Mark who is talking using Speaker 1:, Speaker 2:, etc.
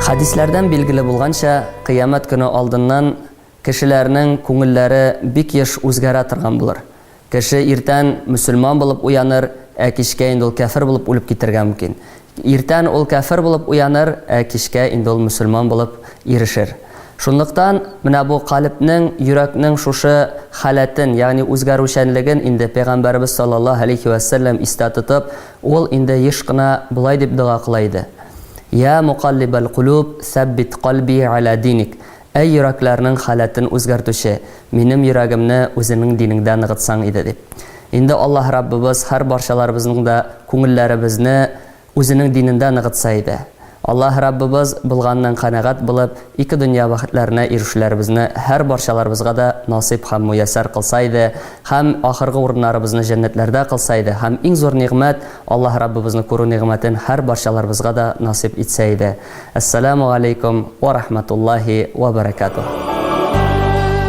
Speaker 1: Хадисләрдән билгеле булганча, кыямәт көне алдыннан кешеләрнең күңелләре бик еш үзгәрә торган булыр. Кеше иртән мөселман булып уяныр, кичкә инде ул кафир булып үлеп китәргә мөмкин. Иртән ул кафир булып уяныр, кичкә инде ул мөселман булып ирешер. Шунлыктан менә бу калбнең, йөрәкнең шушы халатын, ягъни үзгәрүчәнлеген инде Пәйгамбәрбез саллаллаһу алейхи ва саллям истә тотып, ул инде еш кына булай дип дуа кыла иде. Я муқаллибал кулуб, саббит калби аля диник. Әй йөрәкләрнең халатын үзгәртүче, минем йөрәгемне үзеңнең динеңдә ныгытсаң иде дип. Инде Аллаһ Раббыбыз һәр барчаларыбызның да күңелләребезне үзенең динендә ныгытса иде. Аллаһ Раббыбыз булганнан канагать булып, ике дөнья бәхетләренә ирешүләребезне һәр барчаларыбызга да насыйп һәм муяссар кылса иде, һәм ахыргы урыннарыбызны җәннәтләрдә кылса иде, һәм иң зур нигъмәт Аллаһ Раббыбызны күрү нигъмәтен һәр барчаларыбызга да насыйп итсә иде. Ассаламу алейкум ва рахматуллаһи ва баракатуһ.